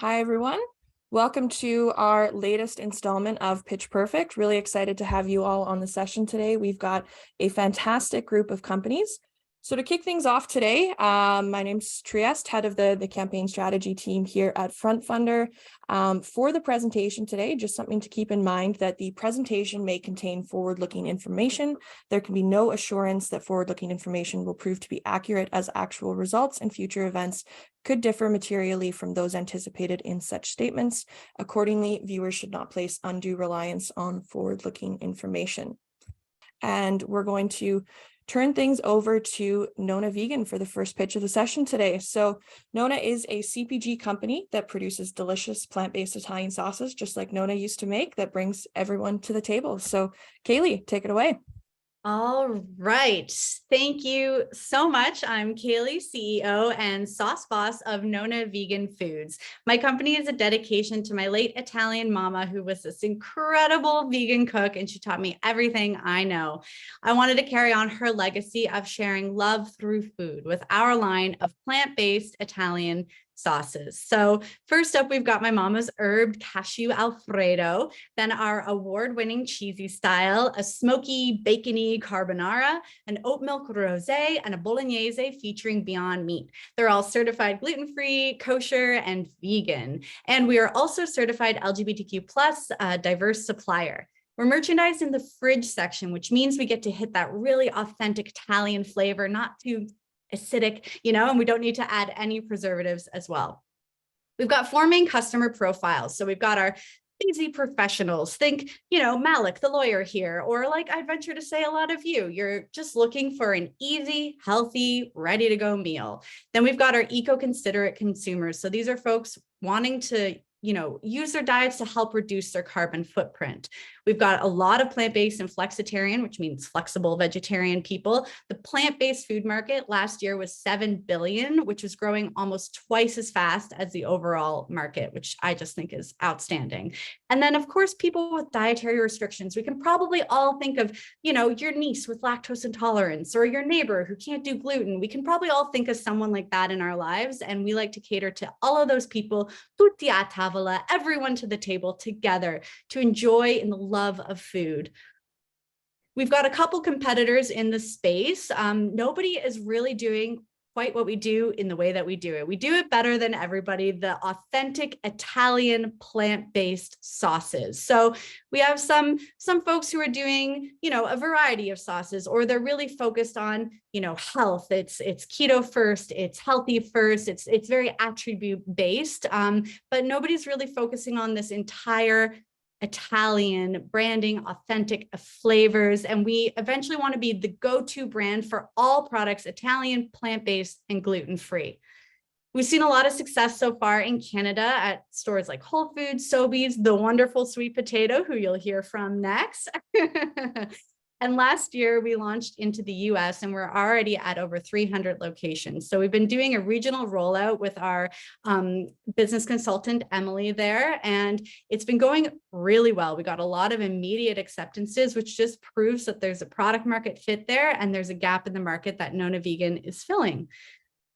Hi, everyone. Welcome to our latest installment of Pitch Perfect. Really excited to have you all on the session today. We've got a fantastic group of companies. So to kick things off today, my name's Trieste, head of the campaign strategy team here at FrontFundr. For the presentation today, just something to keep in mind that the presentation may contain forward-looking information. There can be no assurance that forward-looking information will prove to be accurate, as actual results and future events could differ materially from those anticipated in such statements. Accordingly, viewers should not place undue reliance on forward-looking information. And we're going to turn things over to NONA Vegan for the first pitch of the session today. So NONA is a CPG company that produces delicious plant-based Italian sauces, just like NONA used to make, that brings everyone to the table. So Kaylee, take it away. All right. Thank you so much. I'm Kaylee, CEO and sauce boss of NONA Vegan Foods. My company is a dedication to my late Italian mama, who was this incredible vegan cook, and she taught me everything I know. I wanted to carry on her legacy of sharing love through food with our line of plant-based Italian sauces. So first up, we've got my mama's herbed cashew Alfredo, then our award-winning cheesy style, a smoky bacony carbonara, an oat milk rosé, and a bolognese featuring Beyond Meat. They're all certified gluten-free, kosher, and vegan. And we are also certified LGBTQ+ diverse supplier. We're merchandised in the fridge section, which means we get to hit that really authentic Italian flavor, not too acidic, and we don't need to add any preservatives as well. We've got 4 main customer profiles. So we've got our busy professionals. Think, Malik, the lawyer here, or like I'd venture to say a lot of you, you're just looking for an easy, healthy, ready to go meal. Then we've got our eco-considerate consumers. So these are folks wanting to use their diets to help reduce their carbon footprint. We've got a lot of plant-based and flexitarian, which means flexible vegetarian people. The plant-based food market last year was $7 billion, which is growing almost twice as fast as the overall market, which I just think is outstanding. And then, of course, people with dietary restrictions. We can probably all think of, your niece with lactose intolerance or your neighbor who can't do gluten. We can probably all think of someone like that in our lives. And we like to cater to all of those people, tutti a tavola, everyone to the table together to enjoy in the love of food. We've got a couple competitors in the space. Nobody is really doing quite what we do in the way that we do it. We do it better than everybody, the authentic Italian plant-based sauces. So we have some folks who are doing, a variety of sauces, or they're really focused on, health. It's keto first, it's healthy first, it's very attribute based, but nobody's really focusing on this entire Italian branding, authentic flavors, and we eventually want to be the go-to brand for all products Italian, plant-based, and gluten-free. We've seen a lot of success so far in Canada at stores like Whole Foods, Sobeys, the wonderful Sweet Potato, who you'll hear from next. And last year, we launched into the US, and we're already at over 300 locations. So we've been doing a regional rollout with our business consultant, Emily, there, and it's been going really well. We got a lot of immediate acceptances, which just proves that there's a product market fit there, and there's a gap in the market that NONA Vegan is filling.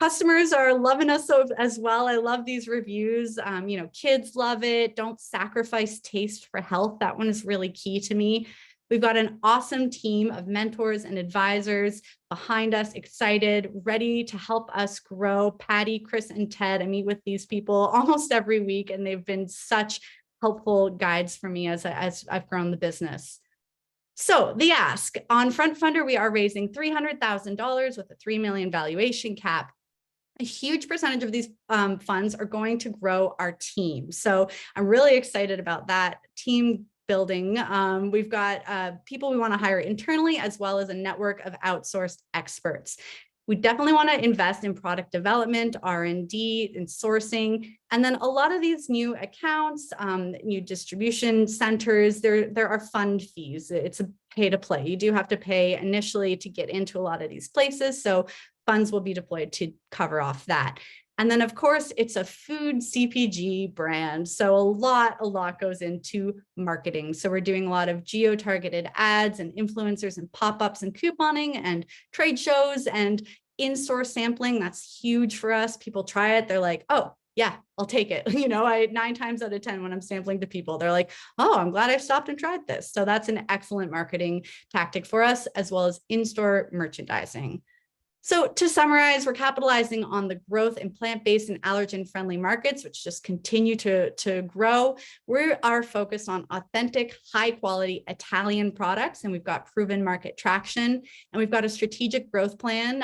Customers are loving us as well. I love these reviews. Kids love it. Don't sacrifice taste for health. That one is really key to me. We've got an awesome team of mentors and advisors behind us, excited, ready to help us grow. Patty, Chris, and Ted, I meet with these people almost every week, and they've been such helpful guides for me as I've grown the business. So the ask on FrontFundr, we are raising $300,000 with a $3 million valuation cap. A huge percentage of these funds are going to grow our team. So I'm really excited about that team building. We've got people we want to hire internally, as well as a network of outsourced experts. We definitely want to invest in product development, R&D, and sourcing. And then a lot of these new accounts, new distribution centers, there are fund fees. It's a pay to play. You do have to pay initially to get into a lot of these places. So funds will be deployed to cover off that. And then, of course, it's a food CPG brand. So a lot goes into marketing. So we're doing a lot of geo-targeted ads and influencers and pop-ups and couponing and trade shows and in-store sampling. That's huge for us. People try it. They're like, oh, yeah, I'll take it. I 9 times out of 10 when I'm sampling to people, they're like, oh, I'm glad I stopped and tried this. So that's an excellent marketing tactic for us, as well as in-store merchandising. So to summarize, we're capitalizing on the growth in plant-based and allergen-friendly markets, which just continue to grow. We are focused on authentic, high-quality Italian products, and we've got proven market traction, and we've got a strategic growth plan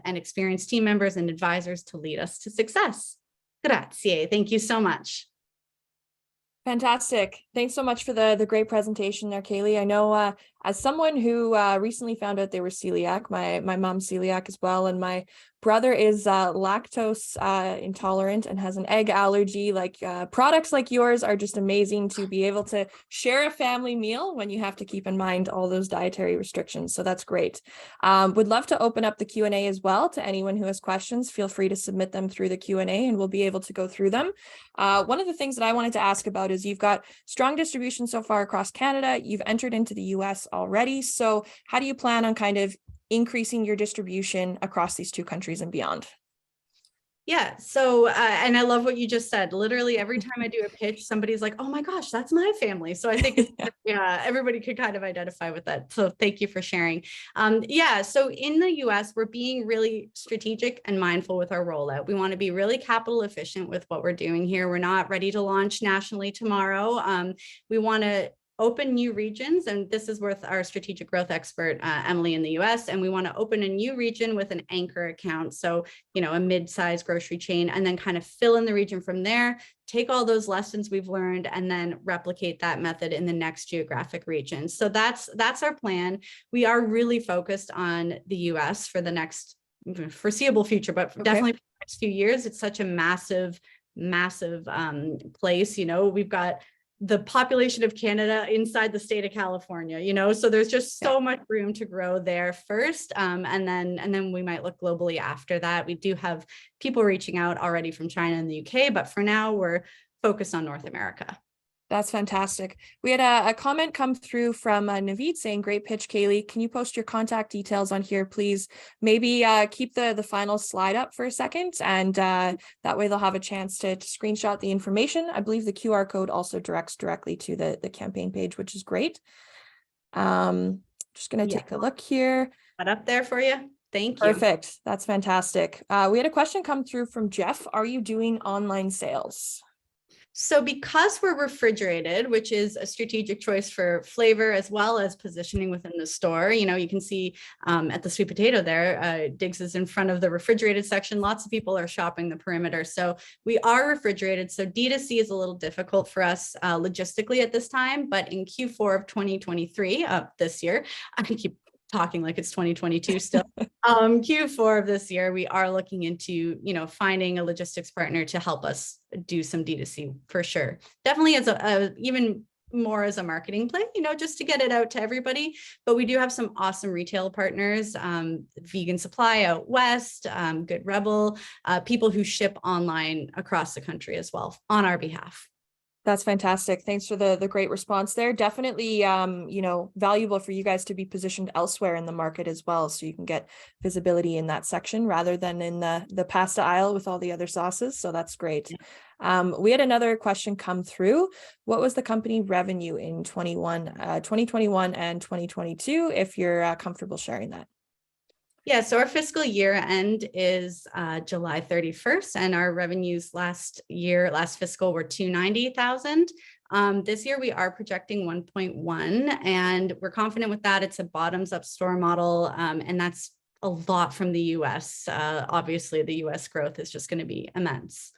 and experienced team members and advisors to lead us to success. Grazie. Thank you so much. Fantastic. Thanks so much for the great presentation there, Kaylee. I know as someone who recently found out they were celiac, my mom's celiac as well, and my brother is lactose intolerant and has an egg allergy. Like products like yours are just amazing to be able to share a family meal when you have to keep in mind all those dietary restrictions. So that's great. Would love to open up the Q&A as well to anyone who has questions. Feel free to submit them through the Q&A and we'll be able to go through them. One of the things that I wanted to ask about is you've got strong distribution so far across Canada. You've entered into the US already. So how do you plan on kind of increasing your distribution across these 2 countries and beyond? Yeah. So, and I love what you just said. Literally every time I do a pitch, somebody's like, oh my gosh, that's my family. So I think yeah, everybody could kind of identify with that. So thank you for sharing. Yeah. So in the US, we're being really strategic and mindful with our rollout. We want to be really capital efficient with what we're doing here. We're not ready to launch nationally tomorrow. We want to open new regions, and this is with our strategic growth expert, Emily in the US, and we want to open a new region with an anchor account. So, a mid-sized grocery chain, and then kind of fill in the region from there, take all those lessons we've learned, and then replicate that method in the next geographic region. So that's our plan. We are really focused on the US for the next foreseeable future, but definitely for the next few years. It's such a massive place. We've got the population of Canada inside the state of California, so there's just so much room to grow there first. And then we might look globally after that. We do have people reaching out already from China and the UK, but for now we're focused on North America. That's fantastic. We had a comment come through from Naveed saying, great pitch, Kaylee. Can you post your contact details on here, please? Maybe keep the final slide up for a second, and that way they'll have a chance to screenshot the information. I believe the QR code also directs directly to the campaign page, which is great. Just going to take a look here. Put up there for you. Thank you. Perfect. That's fantastic. We had a question come through from Jeff. Are you doing online sales? So because we're refrigerated, which is a strategic choice for flavor as well as positioning within the store, you can see at the sweet potato there, Diggs is in front of the refrigerated section. Lots of people are shopping the perimeter. So we are refrigerated. So D2C is a little difficult for us logistically at this time, but in Q4 of 2023, this year, I keep talking like it's 2022 still. Q4 of this year, we are looking into, finding a logistics partner to help us do some D2C for sure. Definitely as even more as a marketing play, just to get it out to everybody. But we do have some awesome retail partners, Vegan Supply out west, Good Rebel, people who ship online across the country as well on our behalf. That's fantastic. Thanks for the great response there. Definitely, valuable for you guys to be positioned elsewhere in the market as well, so you can get visibility in that section rather than in the pasta aisle with all the other sauces. So that's great. We had another question come through. What was the company revenue in 2021 and 2022, if you're comfortable sharing that? Yeah, so our fiscal year end is July 31st, and our revenues last fiscal were $290,000. This year we are projecting 1.1, and we're confident with that. It's a bottoms up store model, and that's a lot from the US. Obviously, the US growth is just going to be immense.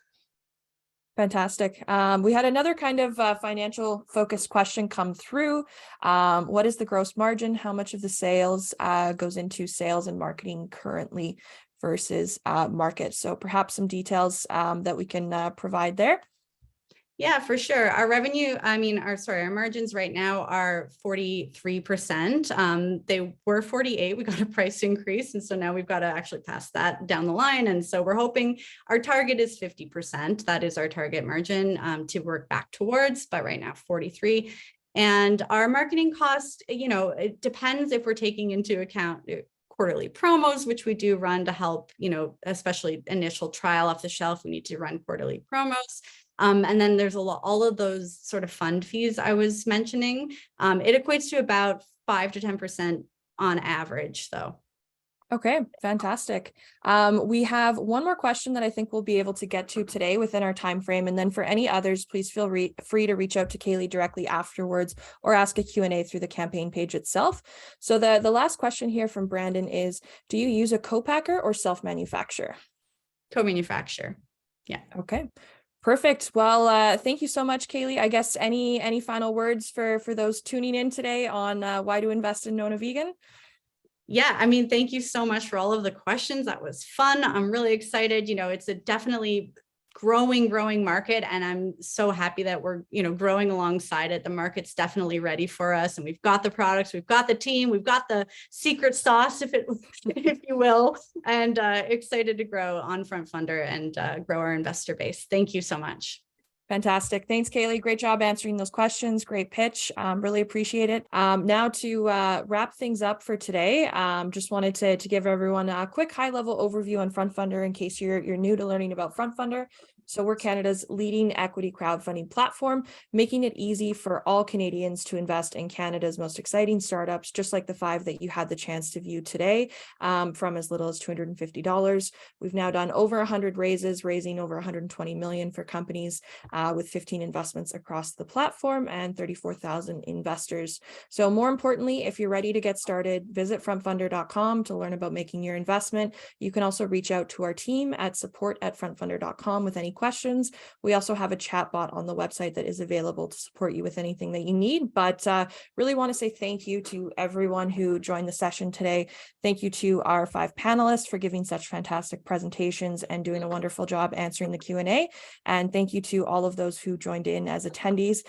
Fantastic. We had another kind of financial focused question come through. What is the gross margin? How much of the sales goes into sales and marketing currently versus market? So perhaps some details that we can provide there. Yeah, for sure. Our revenue, our margins right now are 43%. They were 48. We got a price increase. And so now we've got to actually pass that down the line. And so we're hoping our target is 50%. That is our target margin to work back towards, but right now 43. And our marketing cost, it depends if we're taking into account quarterly promos, which we do run to help, especially initial trial off the shelf. We need to run quarterly promos. And then there's all of those sort of fund fees I was mentioning. It equates to about 5 to 10% on average, though. Okay, fantastic. We have one more question that I think we'll be able to get to today within our time frame. And then for any others, please feel free to reach out to Kaylee directly afterwards or ask a Q&A through the campaign page itself. So the last question here from Brandon is, do you use a co-packer or self-manufacture? Co-manufacture. Yeah. Okay. Perfect. Well, thank you so much, Kaylee. I guess any final words for those tuning in today on why to invest in NONA Vegan? Yeah, I mean, thank you so much for all of the questions. That was fun. I'm really excited. It's a definitely growing market, and I'm so happy that we're, growing alongside it. The market's definitely ready for us, and we've got the products, we've got the team, we've got the secret sauce, if you will, and excited to grow on FrontFundr and grow our investor base. Thank you so much. Fantastic. Thanks, Kaylee. Great job answering those questions. Great pitch. Really appreciate it. Now to wrap things up for today, just wanted to give everyone a quick high-level overview on FrontFundr in case you're new to learning about FrontFundr. So we're Canada's leading equity crowdfunding platform, making it easy for all Canadians to invest in Canada's most exciting startups, just like the 5 that you had the chance to view today, from as little as $250. We've now done over 100 raises, raising over 120 million for companies with 15 investments across the platform and 34,000 investors. So more importantly, if you're ready to get started, visit frontfundr.com to learn about making your investment. You can also reach out to our team at support@frontfundr.com with any questions. We also have a chat bot on the website that is available to support you with anything that you need. But really want to say thank you to everyone who joined the session today. Thank you to our 5 panelists for giving such fantastic presentations and doing a wonderful job answering the Q&A. And thank you to all of those who joined in as attendees.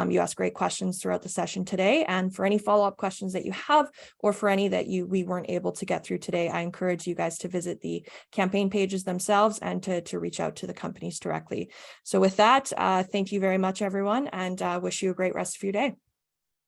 You asked great questions throughout the session today. And for any follow-up questions that you have, or for any that we weren't able to get through today, I encourage you guys to visit the campaign pages themselves and to reach out to the companies directly. So with that, thank you very much, everyone, and wish you a great rest of your day.